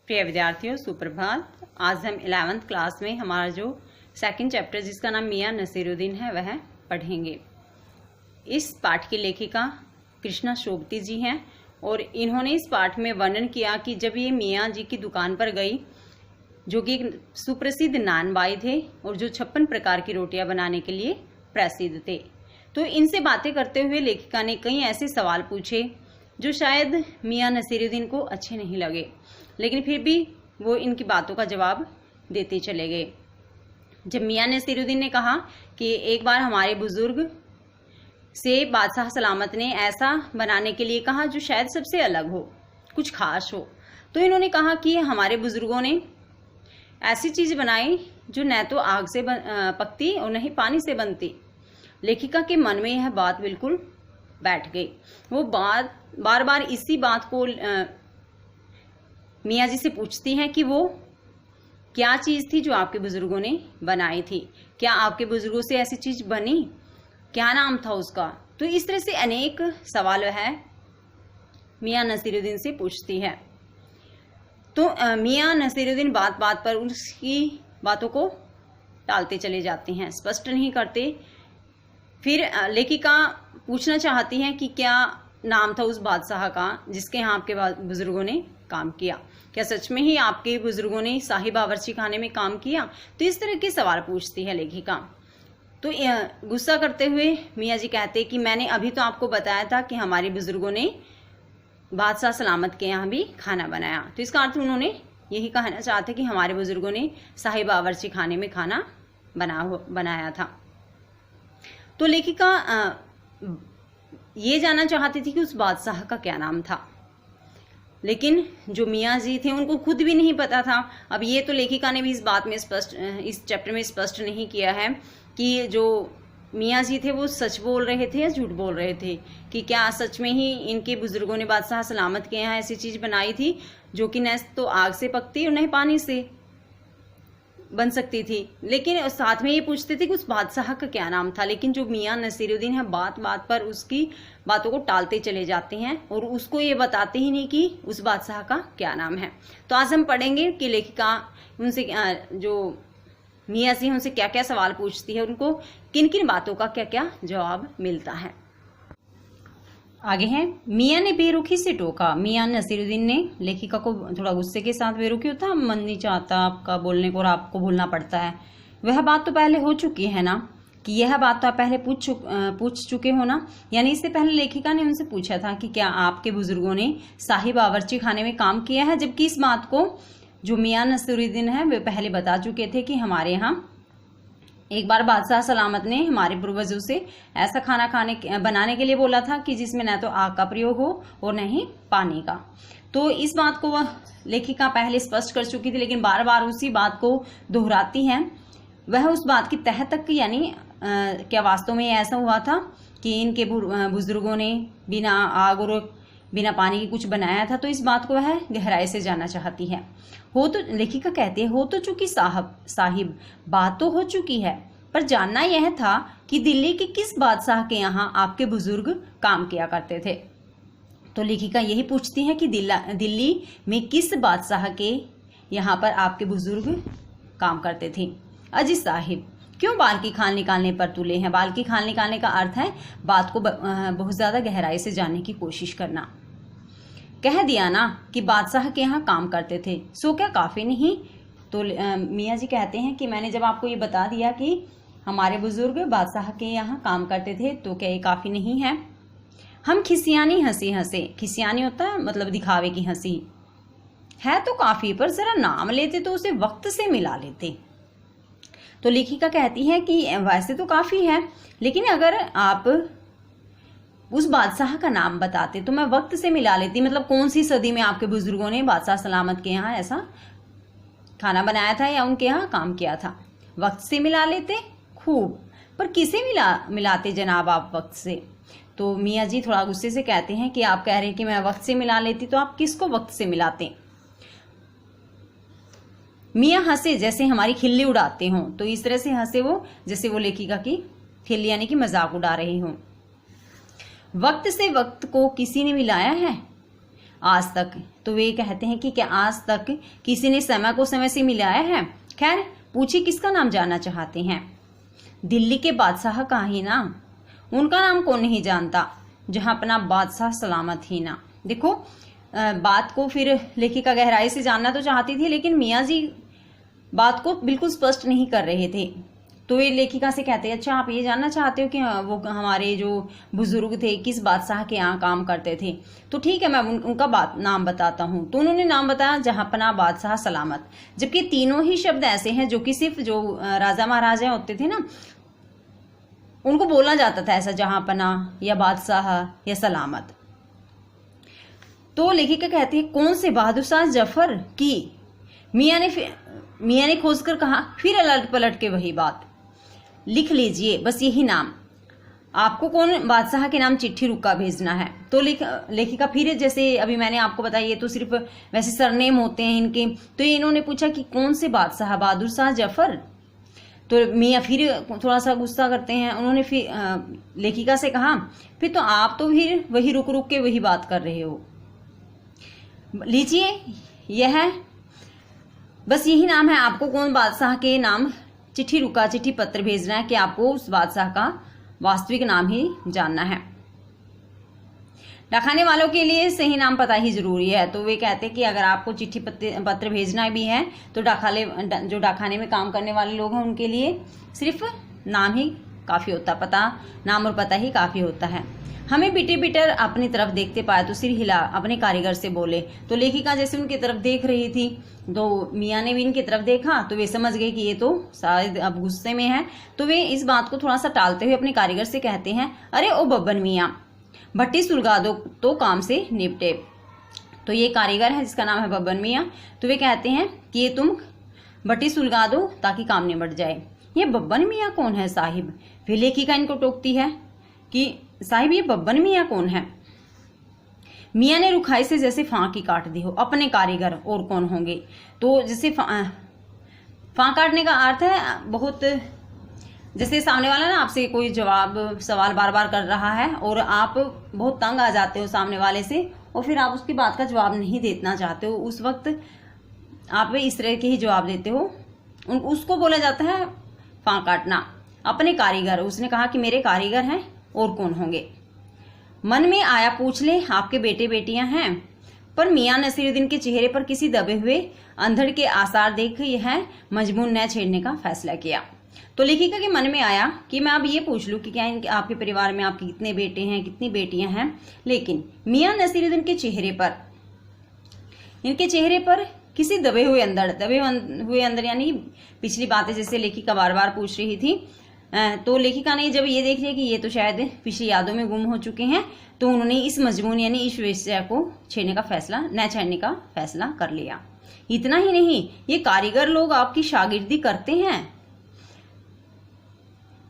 प्रिय विद्यार्थियों, सुप्रभात। आज हम 11th क्लास में हमारा जो सेकंड चैप्टर जिसका नाम मियां नसीरुद्दीन है वह पढ़ेंगे। इस पाठ की लेखिका कृष्णा शोभती जी हैं और इन्होंने इस पाठ में वर्णन किया कि जब ये मियां जी की दुकान पर गई, जो कि सुप्रसिद्ध नानबाई थे और जो 56 प्रकार की रोटियां बनाने के लिए प्रसिद्ध थे, तो इनसे बातें करते हुए लेखिका ने कई ऐसे सवाल पूछे जो शायद मियां नसीरुद्दीन को अच्छे नहीं लगे, लेकिन फिर भी वो इनकी बातों का जवाब देते चले गए। जब मियां नसीरुद्दीन ने कहा कि एक बार हमारे बुजुर्ग से बादशाह सलामत ने ऐसा बनाने के लिए कहा जो शायद सबसे अलग हो, कुछ खास हो, तो इन्होंने कहा कि हमारे बुजुर्गों ने ऐसी चीज बनाई जो न तो आग से पकती और न ही पानी से बनती। लेखिका के मन में यह बात बिल्कुल बैठ गई। वो बार बार इसी बात को मियां जी से पूछती हैं कि वो क्या चीज थी जो आपके बुजुर्गों ने बनाई थी, क्या आपके बुजुर्गों से ऐसी चीज बनी, क्या नाम था उसका। तो इस तरह से अनेक सवाल है मियां नसीरुद्दीन से पूछती है। तो मियां नसीरुद्दीन बात बात पर उसकी बातों को टालते चले जाते हैं, स्पष्ट नहीं करते। फिर लेखिका पूछना चाहती हैं कि क्या नाम था उस बादशाह का जिसके यहाँ आपके बुजुर्गों ने काम किया, क्या सच में ही आपके बुजुर्गों ने शाही बावर्ची खाने में काम किया। तो इस तरह के सवाल पूछती है लेखिका। तो गुस्सा करते हुए मियां जी कहते कि मैंने अभी तो आपको बताया था कि हमारे बुजुर्गों ने बादशाह सलामत के यहाँ भी खाना बनाया। तो इसका अर्थ उन्होंने यही कहना चाहते कि हमारे बुजुर्गों ने शाही बावर्ची खाने में खाना बनाया था। तो लेखिका ये जानना चाहती थी कि उस बादशाह का क्या नाम था, लेकिन जो मियां जी थे उनको खुद भी नहीं पता था। अब ये तो लेखिका ने भी इस बात में इस चैप्टर में स्पष्ट नहीं किया है कि जो मियां जी थे वो सच बोल रहे थे या झूठ बोल रहे थे, कि क्या सच में ही इनके बुजुर्गों ने बादशाह सलामत के यहाँ ऐसी चीज बनाई थी जो कि न तो आग से पकती और न पानी से बन सकती थी। लेकिन साथ में ये पूछते थे कि उस बादशाह का क्या नाम था, लेकिन जो मियां नसीरुद्दीन है बात बात पर उसकी बातों को टालते चले जाते हैं और उसको ये बताते ही नहीं कि उस बादशाह का क्या नाम है। तो आज हम पढ़ेंगे कि लेखिका उनसे जो मियां जी उनसे क्या क्या सवाल पूछती है, उनको किन किन बातों का क्या क्या जवाब मिलता है। आगे है, मियां ने बेरुखी से टोका। मियां नसीरुद्दीन ने लेखिका को थोड़ा गुस्से के साथ, बेरुखी होता है मन नहीं चाहता आपका बोलने को और आपको बोलना पड़ता है, वह बात तो पहले हो चुकी है ना, कि यह बात तो आप पहले पूछ चुके हो ना। यानी इससे पहले लेखिका ने उनसे पूछा था कि क्या आपके बुजुर्गों ने शाही बावर्ची खाने में काम किया है, जबकि इस बात को जो मियां नसीरुद्दीन है वे पहले बता चुके थे कि हमारे यहाँ एक बार बादशाह सलामत ने हमारे पूर्वजों से ऐसा खाना बनाने के लिए बोला था कि जिसमें न तो आग का प्रयोग हो और न ही पानी का। तो इस बात को वह लेखिका पहले स्पष्ट कर चुकी थी, लेकिन बार बार उसी बात को दोहराती हैं। वह उस बात की तह तक, यानी क्या वास्तव में ऐसा हुआ था कि इनके बुजुर्गों ने बिना आग और बिना पानी की कुछ बनाया था। तो इस बात को वह गहराई से जानना चाहती है। हो तो लेखिका कहती है, हो तो चुकी साहिब, बात तो हो चुकी है, पर जानना यह था कि दिल्ली के किस बादशाह के यहाँ आपके बुजुर्ग काम किया करते थे। तो लेखिका यही पूछती है कि दिल्ली में किस बादशाह के यहाँ पर आपके बुजुर्ग काम करते थे। अजी साहिब, क्यों बाल की खाल निकालने पर तुले हैं। बाल की खाल निकालने का अर्थ है बात को बहुत ज्यादा गहराई से जानने की कोशिश करना। कह दिया ना कि बादशाह के यहाँ काम करते थे, सो क्या काफी नहीं। तो मियां जी कहते हैं कि मैंने जब आपको ये बता दिया कि हमारे बुजुर्ग बादशाह के यहाँ काम करते थे, तो क्या ये काफी नहीं है। हम खिसियानी हंसी हंसे। खिसियानी होता है मतलब दिखावे की हंसी, है तो काफी, पर जरा नाम लेते तो उसे वक्त से मिला लेते। तो लेखिका कहती है कि वैसे तो काफी है, लेकिन अगर आप उस बादशाह का नाम बताते तो मैं वक्त से मिला लेती। मतलब कौन सी सदी में आपके बुजुर्गों ने बादशाह सलामत के यहाँ ऐसा खाना बनाया था या उनके यहाँ काम किया था, वक्त से मिला लेते। खूब, पर किसे मिलाते जनाब आप वक्त से। तो मियां जी थोड़ा गुस्से से कहते हैं कि आप कह रहे हैं कि मैं वक्त से मिला लेती, तो आप किसको वक्त से मिलाते। मियां हंसे जैसे हमारी खिल्ली उड़ाते हों। तो इस तरह से हंसे वो जैसे वो लेखिका की खिल्ली यानी कि मजाक उड़ा रहे हों। वक्त से वक्त को किसी ने मिलाया है। आज तक। तो वे कहते हैं कि क्या आज तक किसी ने समय को समय से मिलाया है? खैर, पूछिए किसका नाम जानना चाहते हैं? दिल्ली के बादशाह का ही ना, उनका नाम कौन नहीं जानता, जहां अपना बादशाह सलामत ही ना। देखो, बात को फिर लेखिका गहराई से जानना तो चाहती थी, लेकिन मियाँ जी बात को बिल्कुल स्पष्ट नहीं कर रहे थे। तो ये लेखिका से कहते हैं, अच्छा आप ये जानना चाहते हो कि वो हमारे जो बुजुर्ग थे किस बादशाह के यहाँ काम करते थे? तो ठीक है, मैं उनका नाम बताता हूँ। तो उन्होंने नाम बताया जहांपना बादशाह सलामत। जबकि तीनों ही शब्द ऐसे हैं जो कि सिर्फ जो राजा महाराजा होते थे ना, उनको बोलना जाता था ऐसा, जहांपना या बादशाह या सलामत। तो लेखिका कहती है, कौन से बहादुर शाह जफर की? मियाँ ने खोजकर कहा। फिर अलट पलट के वही बात, लिख लीजिए बस यही नाम। आपको कौन बादशाह के नाम चिट्ठी रुका भेजना है? तो लेखिका फिर, जैसे अभी मैंने आपको बताया, ये तो सिर्फ वैसे सरनेम होते हैं इनके। तो इन्होंने पूछा कि कौन से बादशाह? बहादुर शाह जफर। तो मियाँ फिर थोड़ा सा गुस्सा करते हैं। उन्होंने फिर लेखिका से कहा, फिर तो आप तो फिर वही रुक रुक के वही बात कर रहे हो। लीजिए, यह है बस यही नाम है। आपको कौन बादशाह के नाम चिट्ठी रुका, चिट्ठी पत्र भेजना है कि आपको उस बादशाह का वास्तविक नाम ही जानना है। डाकखाने वालों के लिए सही नाम पता ही जरूरी है। तो वे कहते हैं कि अगर आपको चिट्ठी पत्र भेजना भी है तो जो डाकखाने में काम करने वाले लोग हैं उनके लिए सिर्फ नाम ही काफी होता है, पता, नाम और पता ही काफी होता है। हमें पीटर अपनी तरफ देखते पाए तो सिर हिला अपने कारीगर से बोले। तो लेखिका जैसे उनकी तरफ देख रही थी, तो मियाँ ने भी इनकी तरफ देखा, तो वे समझ गए कि ये तो शायद अब गुस्से में है। तो वे इस बात को थोड़ा सा टालते हुए अपने कारीगर से कहते हैं, अरे ओ बब्बन मियाँ, भट्टी सुलगा दो तो काम से निपटे। तो ये कारीगर है जिसका नाम है बब्बन मियाँ। तो वे कहते हैं कि ये तुम भट्टी सुलगा दो ताकि काम निपट जाए। ये बब्बन मियाँ कौन है साहिब? फिर लेखिका इनको टोकती है कि साहिब ये बब्बन मियाँ कौन है? मियाँ ने रुखाई से जैसे फांकी काट दी हो, अपने कारीगर और कौन होंगे। तो जैसे फांक काटने का अर्थ है बहुत, जैसे सामने वाला ना आपसे कोई सवाल बार बार कर रहा है और आप बहुत तंग आ जाते हो सामने वाले से, और फिर आप उसकी बात का जवाब नहीं देना चाहते हो। उस वक्त आप इस तरह के ही जवाब देते हो, उसको बोला जाता है फांक काटना। अपने कारीगर, उसने कहा कि मेरे कारीगर हैं और कौन होंगे। मन में आया पूछ ले आपके बेटे बेटियां हैं। पर मियाँ नसीरुद्दीन के चेहरे पर किसी दबे हुए अंधड़ के आसार देख यह मजमून न छेड़ने का फैसला किया। तो लेखिका के मन में आया कि मैं अब ये पूछ लूं कि क्या आपके परिवार में आपके कितने बेटे हैं, कितनी बेटियां हैं। लेकिन मियाँ नसीरुद्दीन के चेहरे पर किसी दबे हुए अंदर यानी पिछली बातें जैसे लेखिका बार बार पूछ रही थी। तो लेखिका ने जब ये देख लिया कि ये तो शायद पिछली यादों में गुम हो चुके हैं, तो उन्होंने इस मजमून यानी इस विषय को छेड़ने का फैसला कर लिया। इतना ही नहीं, ये कारीगर लोग आपकी शागिर्दी करते हैं।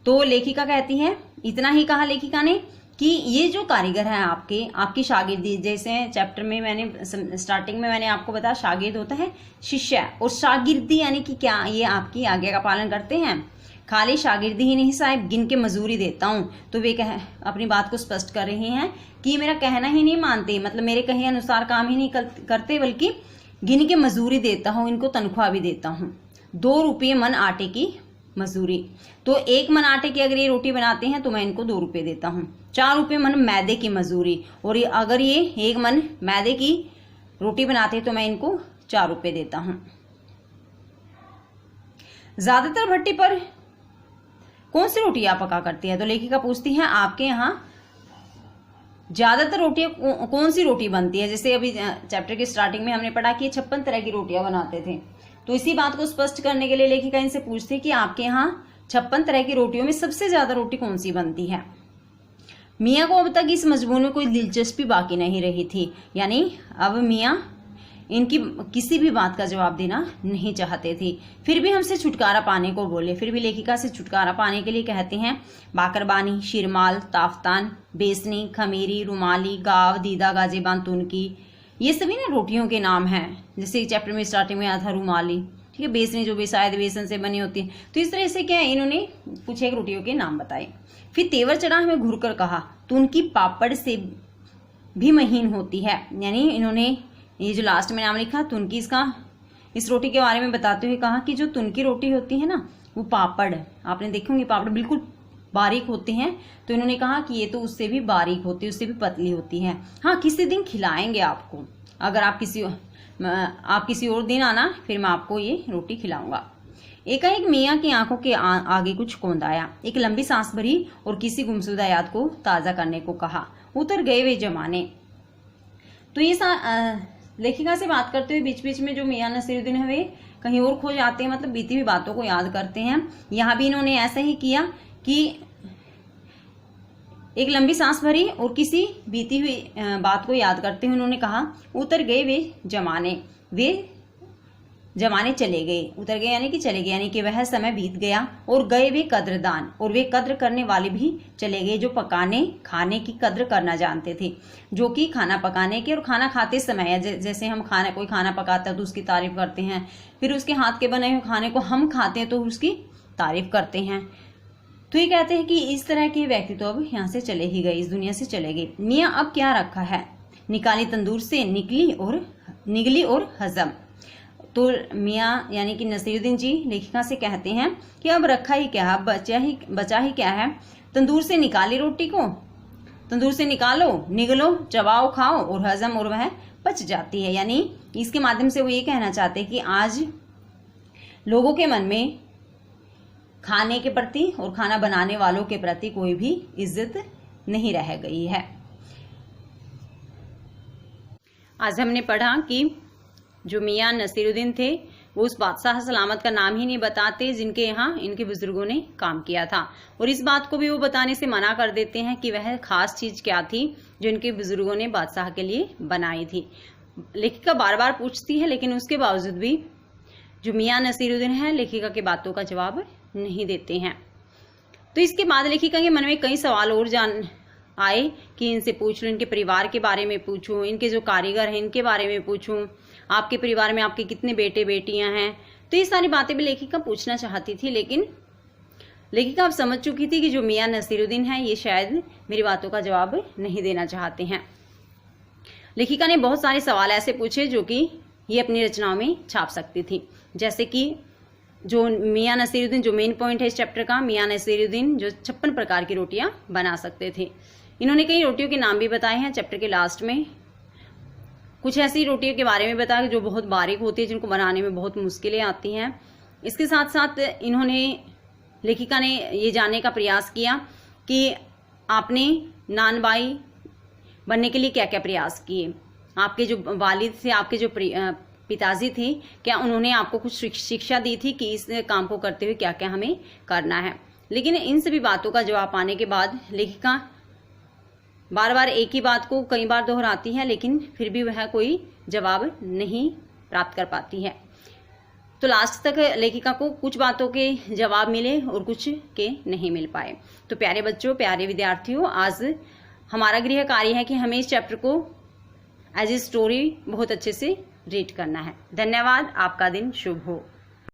तो लेखिका कहती है, इतना ही कहा लेखिका ने कि ये जो कारीगर है आपकी शागिर्दी, जैसे चैप्टर में मैंने स्टार्टिंग में मैंने आपको बताया शागिर्द होता है शिष्य, और शागिर्दी यानी कि क्या ये आपकी आज्ञा का पालन करते हैं। खाली शागिर्दी ही नहीं साहिब, गिन के मजूरी देता हूँ। तो वे अपनी बात को स्पष्ट कर रहे हैं कि मेरा कहना ही नहीं मानते, मतलब मेरे कहे अनुसार काम ही नहीं करते, बल्कि गिन के मजूरी देता हूँ, इनको तनख्वाह भी देता हूँ। 2 रुपये मन आटे की मजदूरी। तो 1 मन आटे की अगर ये रोटी बनाते हैं तो मैं इनको 2 रुपये देता हूँ। 4 रुपये मन मैदे की मजदूरी, और अगर ये 1 मन मैदे की रोटी बनाते हैं तो मैं इनको 4 रुपये देता हूँ। ज्यादातर भट्टी पर कौन सी रोटियां पका करती है? तो लेखिका पूछती है, आपके यहाँ ज्यादातर रोटियां कौन सी रोटी बनती है? जैसे अभी चैप्टर की स्टार्टिंग में हमने पढ़ा कि 56 तरह की रोटियां बनाते थे। तो इसी बात को स्पष्ट करने के लिए लेखिका इनसे पूछती है कि आपके यहाँ 56 तरह की रोटियों में सबसे ज्यादा रोटी कौन सी बनती है। मियाँ को अब तक इस मजमून में कोई दिलचस्पी बाकी नहीं रही थी, यानी अब मियाँ इनकी किसी भी बात का जवाब देना नहीं चाहते थे। फिर भी हमसे छुटकारा पाने को बोले, फिर भी लेखिका से छुटकारा पाने के लिए कहते हैं, बाकरबानी, शिरमाल, ताफ्तान, बेसनी, खमीरी, रुमाली, गाव, दीदा, गाजेबान, तुनकी, ये सभी ना रोटियों के नाम हैं। जैसे चैप्टर में स्टार्टिंग में आया था रुमाली, ठीक है, बेसनी जो शायद बेसन से बनी होती है। तो इस तरह से क्या है, इन्होंने कुछ एक रोटियों के नाम बताए। फिर तेवर चढ़ा हमें घूर कर कहा, तुनकी पापड़ से भी महीन होती है। यानी इन्होंने ये जो लास्ट में नाम लिखा तुनकी, इसका इस रोटी के बारे में बताते हुए कहा कि जो तुनकी रोटी होती है ना, वो पापड़, आपने देखे होंगे पापड़ बिल्कुल बारीक होते हैं, तो इन्होंने कहा कि ये तो उससे भी बारीक होती है, उससे भी पतली होती है। हाँ, किसी दिन खिलाएंगे आपको, अगर आप किसी और दिन आना, फिर मैं आपको ये रोटी खिलाऊंगा। एकाएक मियाँ की आंखों के आगे कुछ कौंध आया, एक लंबी सांस भरी और किसी गुमशुदा याद को ताजा करने को कहा। उतर गए वे जमाने। तो ये लेखिका से बात करते हुए बीच बीच में जो मियाँ नसीरुद्दीन है वे कहीं और खो जाते हैं, मतलब बीती हुई बातों को याद करते हैं। यहाँ भी इन्होंने ऐसा ही किया कि एक लंबी सांस भरी और किसी बीती हुई बात को याद करते हुए उन्होंने कहा, उतर गए वे जमाने चले गए। उतर गए यानी कि चले गए, यानी कि वह समय बीत गया। और गए वे कद्रदान, और वे कद्र करने वाले भी चले गए, जो खाने की कद्र करना जानते थे, जो कि खाना पकाने के और खाना खाते समय, जैसे हम कोई खाना पकाता है तो उसकी तारीफ करते हैं, फिर उसके हाथ के बने हुए खाने को हम खाते हैं तो उसकी तारीफ करते हैं। तो ये कहते हैं कि इस तरह के व्यक्ति तो अब यहाँ से चले ही गए, इस दुनिया से चले गए। मियाँ अब क्या रखा है, निकाली तंदूर से निगली और हजम। तो मियाँ यानी कि नसीरुद्दीन जी लेखिका से कहते हैं कि अब रखा ही क्या, बचा ही क्या है। तंदूर से निकाली रोटी को, तंदूर से निकालो, निगलो, चबाओ, खाओ और हजम, और वह पच जाती है। यानी इसके माध्यम से वो ये कहना चाहते हैं कि आज लोगों के मन में खाने के प्रति और खाना बनाने वालों के प्रति कोई भी इज्जत नहीं रह गई है। आज हमने पढ़ा कि जो मियाँ नसीरुद्दीन थे वो उस बादशाह सलामत का नाम ही नहीं बताते जिनके यहाँ इनके बुजुर्गों ने काम किया था, और इस बात को भी वो बताने से मना कर देते हैं कि वह खास चीज क्या थी जो इनके बुजुर्गों ने बादशाह के लिए बनाई थी। लेखिका बार बार पूछती है, लेकिन उसके बावजूद भी जो मियाँ नसीरुद्दीन है लेखिका की बातों का जवाब नहीं देते हैं। तो इसके बाद लेखिका के मन में कई सवाल और आए कि इनसे पूछ लूं, इनके परिवार के बारे में पूछूं, इनके जो कारीगर हैं इनके बारे में पूछूं, आपके परिवार में आपके कितने बेटे बेटियां हैं। तो ये सारी बातें भी लेखिका पूछना चाहती थी, लेकिन लेखिका अब समझ चुकी थी कि जो मियाँ नसीरुद्दीन है ये शायद मेरी बातों का जवाब नहीं देना चाहते हैं। लेखिका ने बहुत सारे सवाल ऐसे पूछे जो कि ये अपनी रचनाओं में छाप सकती थी, जैसे कि जो मियाँ नसीरुद्दीन, जो मेन पॉइंट है इस चैप्टर का, मियाँ नसीरुद्दीन जो 56 प्रकार की रोटियां बना सकते थे। इन्होंने कई रोटियों के नाम भी बताए हैं चैप्टर के लास्ट में। कुछ ऐसी रोटियों के बारे में बताया जो बहुत बारीक होती है, जिनको बनाने में बहुत मुश्किलें आती हैं। इसके साथ साथ लेखिका ने ये जानने का प्रयास किया कि आपने नानबाई बनने के लिए क्या क्या प्रयास किए, आपके जो वालिद थे, आपके जो पिताजी थे, क्या उन्होंने आपको कुछ शिक्षा दी थी कि इस काम को करते हुए क्या क्या हमें करना है। लेकिन इन सभी बातों का जवाब पाने के बाद लेखिका बार बार एक ही बात को कई बार दोहराती है, लेकिन फिर भी वह कोई जवाब नहीं प्राप्त कर पाती है। तो लास्ट तक लेखिका को कुछ बातों के जवाब मिले और कुछ के नहीं मिल पाए। तो प्यारे बच्चों, प्यारे विद्यार्थियों, आज हमारा गृह कार्य है कि हमें इस चैप्टर को एज ए स्टोरी बहुत अच्छे से रीड करना है। धन्यवाद। आपका दिन शुभ हो।